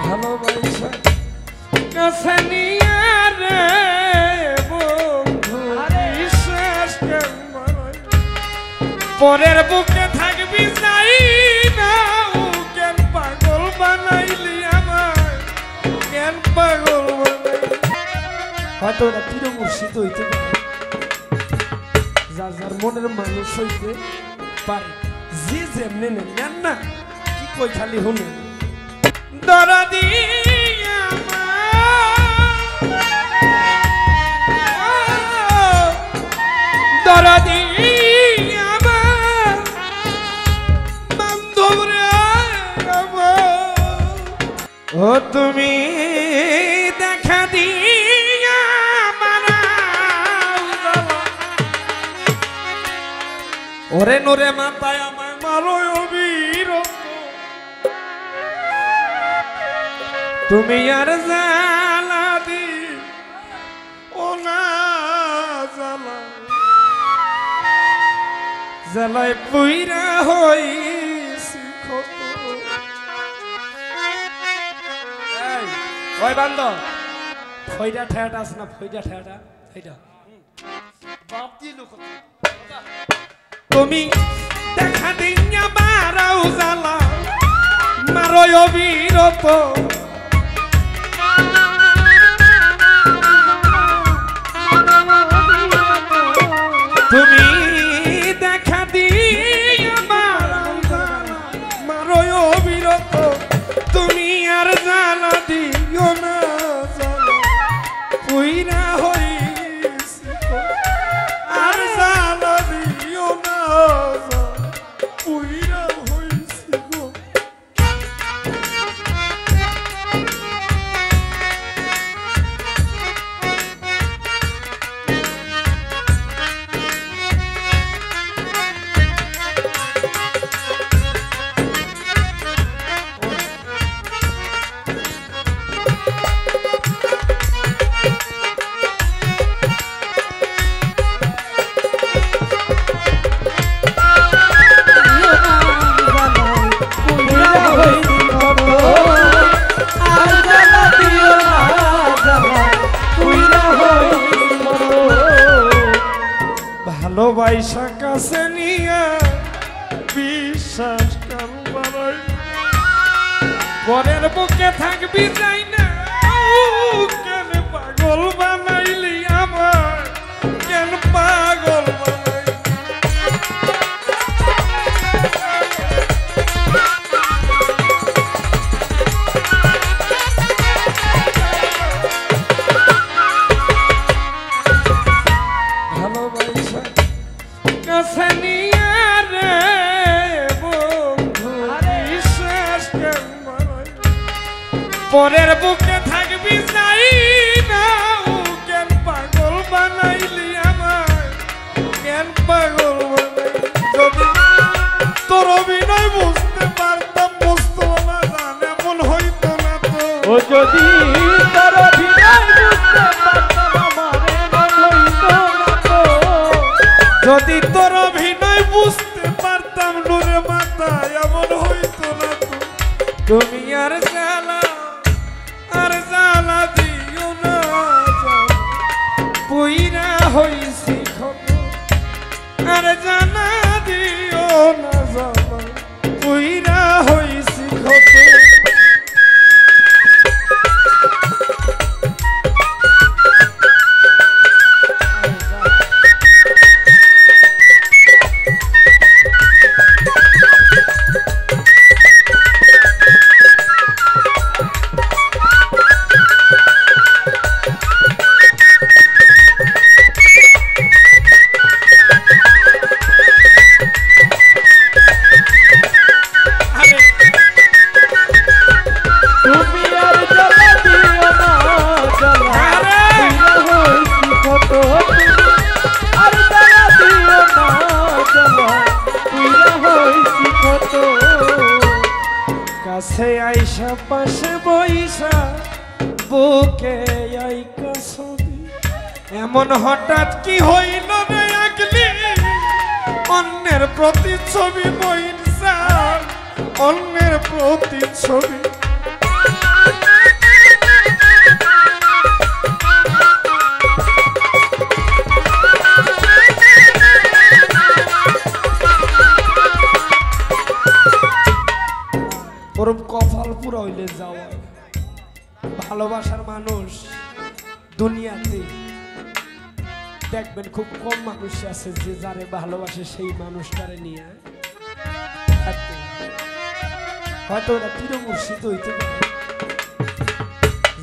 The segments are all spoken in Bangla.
ভালোবাসা কাছে নিয়ে রে বন্ধু বিশ্বাস পরের বুকে থাকবি যাই না কেন পাগল বানাইলি আমায় কেন পাগল বানাইলি হয়তো ওরা পীর মুর্শিদ হইতে পারে যার যার মনের মানুষ হইতে পারে যে যেমনি নেন না কি কই খালি শুনে দরদি দরদি ও তুমি দেখা দিয়া ওরে নোরে মাথায় আমায় মারো অবিরত তুমি আর জ্বালা দি ও না জ্বালা জ্বালায় পুইরা হইছি ক্ষত ওই বান্দ ফইডা ঠেয়াটা আছে না ফইডা ঠেয়াটা সেইটা বাপ দিল তুমি দেখা দিন মারাও জ্বালা মারো অবিরত তুমি দেখা দিন মারাও জ্বালা মারো অবিরত তুমি আর জ্বালা দিও না জ্বালা পুইরা হইছি আর জ্বালা দিও না পুইরা হইছি গো ভালোবাসা কাছে নিয়ে বিশ্বাস কারবারাই পরের বুকে থাকবি যাই না কেন পাগল বানাইলি আমার কেন পাগল বানাইলি ভালোবাসা কাছে নিয়ে রে বন্ধু বিশ্বাস পরের বুকে থাকবি যাই না কেন পাগল বানাইলি আমায় কেন পাগল বানাইলি যদি তোর অভিনয় বুঝতে পারতাম বুঝতো না জান এমন হইতো না তো ও যদি তোর অভিনয় বুঝতে পারতাম আমার এমন হইতো না তো যদি তোর অভিনয় বুঝতে পারতাম নুরে মাথা এমন হইতো না তো তুমি আর জ্বালা দিও না পুইরা হইছি ক্ষত আর জানা দিও না জ্বালা পুইরা হইছি ক্ষত কাছে আইসা পাশে বইসা বুকে আইকা ছবি এমন হঠাৎ কি হইল রে আগলি অন্যের প্রতিচ্ছবি মইন স্যার অন্যের প্রতিচ্ছবি বুড়ো হইলে যাওয়া ভালোবাসার মানুষ দুনিয়াতে দেখবেন খুব কম মানুষ আছে যে যারে ভালোবাসে সেই মানুষটারে নিয়ে থাকতে হয়তো ওরা পীর মুর্শিদ হইতে পারে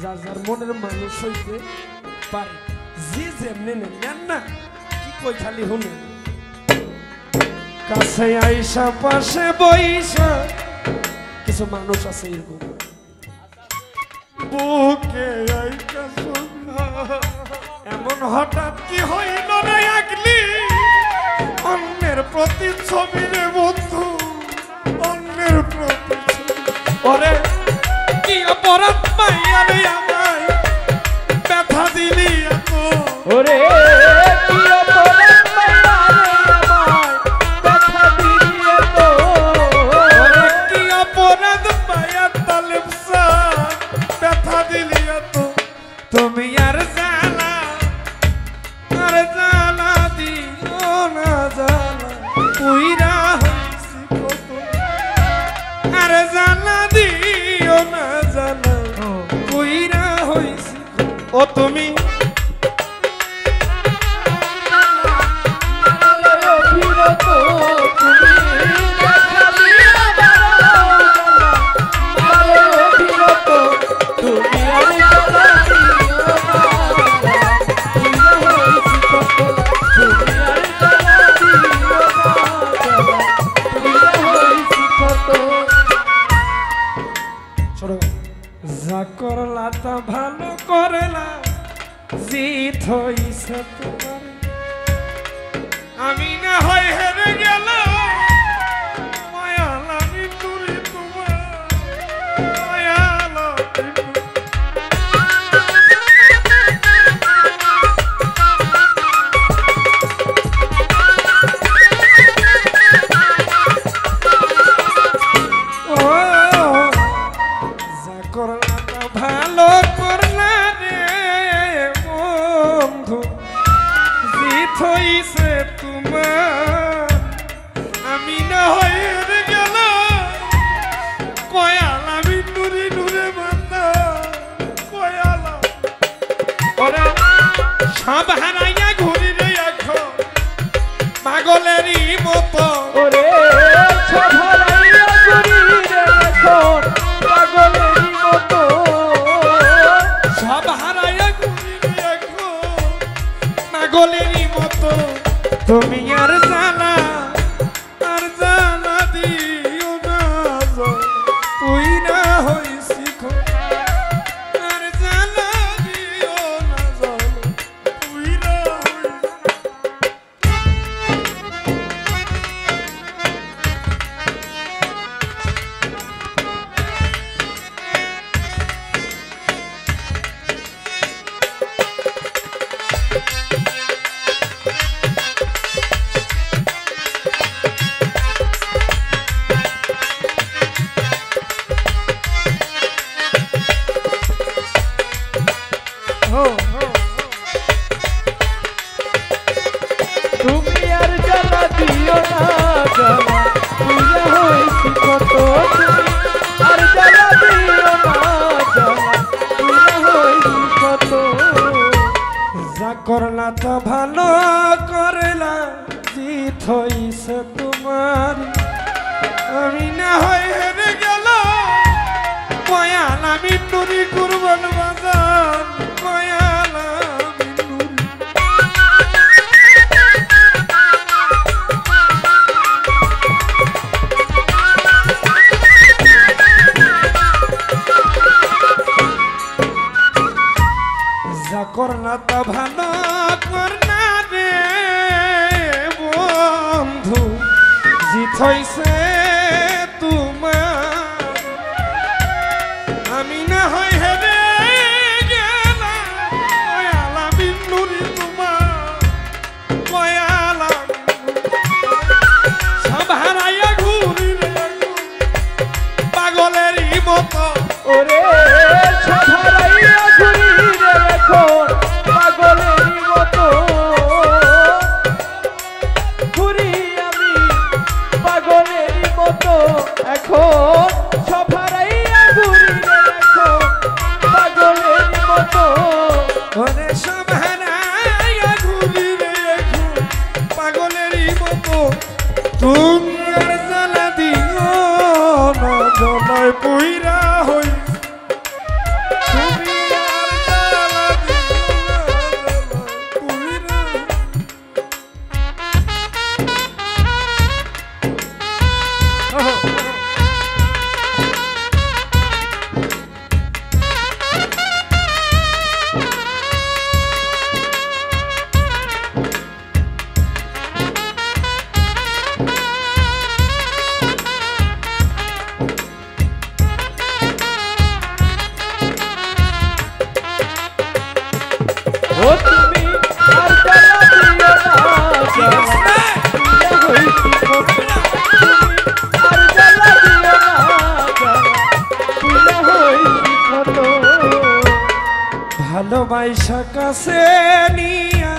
যার যার মনের মানুষ হইতে পারে যে যেমনি নেন না কি কই খালি শুনে কাছে আইসা পাশে বইসা কিছু মানুষ আছে এরকম বুকে আইসা এমন হঠাৎ কি হইল রে আগলি অন্যের প্রতি ছবি রে বন্ধু অন্যের প্রতি ওরে কি অপরাধ পাইয়া রে আমায় ব্যথা দিলি এত ওরে কি অপরাধ পাইয়া রে আমায় ব্যথা দিলি এত ওরে কি অপরাধ পাইয়া তালেব স্যার ব্যথা দিলি এত তুমি আর জানা দিও না জানা পুইরা হইছি কত আর জানা দিও না জানা পুইরা হইছি ও তুমি যা করলা তা ভালো করলা জিত হইছে তোমার আমি না হয় হেরে গেল মায়ালামি তুরি তোমার মায়ালামি ভালো করলা রে বন্ধু জিত হইছে তোমার আমি না হয়ে গেল কয়ালা আমি নুরে নুরে মাতা কয়ালা ওরে সব হারাইয়া ঘুরি রে এখন পাগলেরই মতো ওরে সব হারাইয়া ঘুরি রে এখন পাগলেরই মতো সব হারাইয়া ঘুরি রে এখন পাগলেরই মতো তুমি আর জানা দিও না তুই না হইছি আর জানা দিও না তুই না তুমি আর জ্বালা দিও না জ্বালা পুরা হইছি কত তুমি আর জ্বালা দিও না জ্বালা পুরা হইছি কত যা করলা তা ভালো করলা জিত হইছে তোমার আমি না হয় হেরে গেল কয়াল আমি নুরি কুরবান বাজান কয়াল আমি নুরি যা করলা তা ভালো করলা রে বন্ধু জিত হইছে তোমার আমি না হয় হেরে গেলাম কয়ালা বিন্দুরি তোমার কয়ালা সব হারাইয়া ঘুরি রে পাগলেরই মতো ওরে সব হারাইয়া ঘুরি রে এখন পাগলেরই মতো ঘুরি আমি পাগলেরই মতো এখন সব হারাইয়া ঘুরি কত ভালোবাসা কাছে নিয়া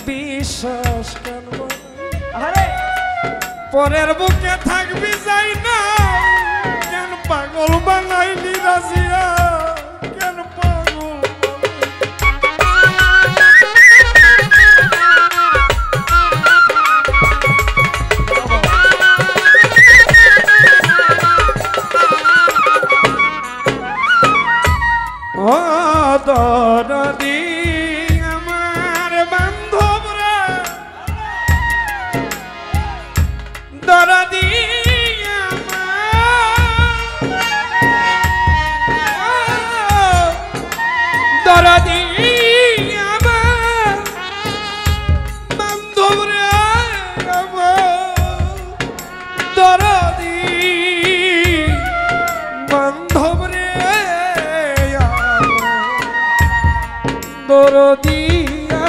বিশ্বাস করব আরে পরের বুকে থাকবি যাই না কেন পাগল বানাইলি রাজিয়া কেন পাগল ও দরদি আমার বান্ধবরা দরদি দরদি আমার বান্ধবরা আমার দরদি বান্ধবরে দরদিয়া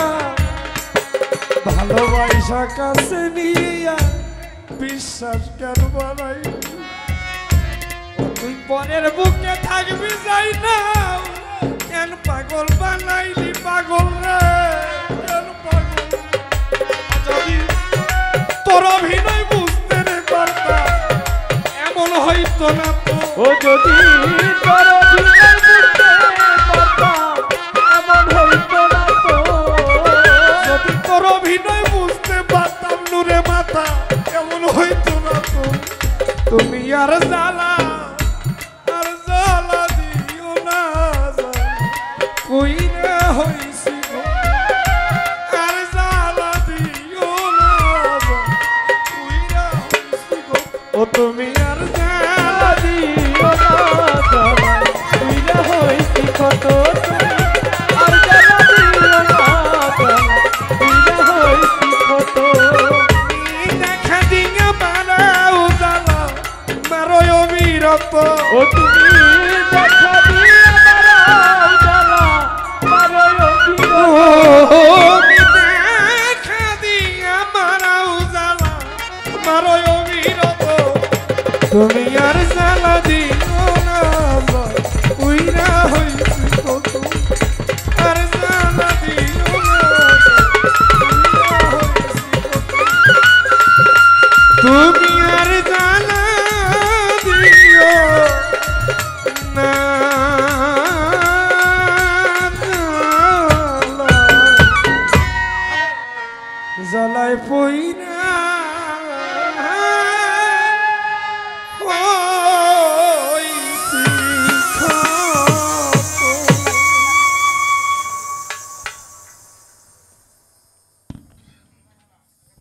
ভালোবাসা কাছে নিয়া বিশ্বাস কেন বানাই তুই পরের বুকে থাকবি যাই না কেন পাগল বানাইলি পাগল রে কেন পাগল যদি তোর অভিনয় বুঝতে রে পারতাম এমন হইতো না তো ও যদি তোর অভিনয় বুঝতে পারতাম এমন হইতো না তো যদি তোর অভিনয় বুঝতে পারতাম নুরে মাথা এমন হইতো না তো তুমি আর জ্বালা দিও না কই না হইছি গো আর জ্বালা দিও না কই না হইছি গো ও তুমি আর জ্বালা দিও না জ্বালা তুইরা হইছি কত আর জ্বালা দিও না জ্বালা তুইরা হইছি কত দেখা দিয়া মারাও জ্বালা মারো অবিরত ও তুমি দেখা দিয়ে মারাও জ্বালা মারো দেখা দিয়া মারাও জ্বালা মারো অবিরত তুমি আর জ্বালা দিও না উইরা হইছি কত আর জ্বালা দিও না উইরা হইছি কত তুমি আর জ্বালা দিও না জ্বালায় পইরা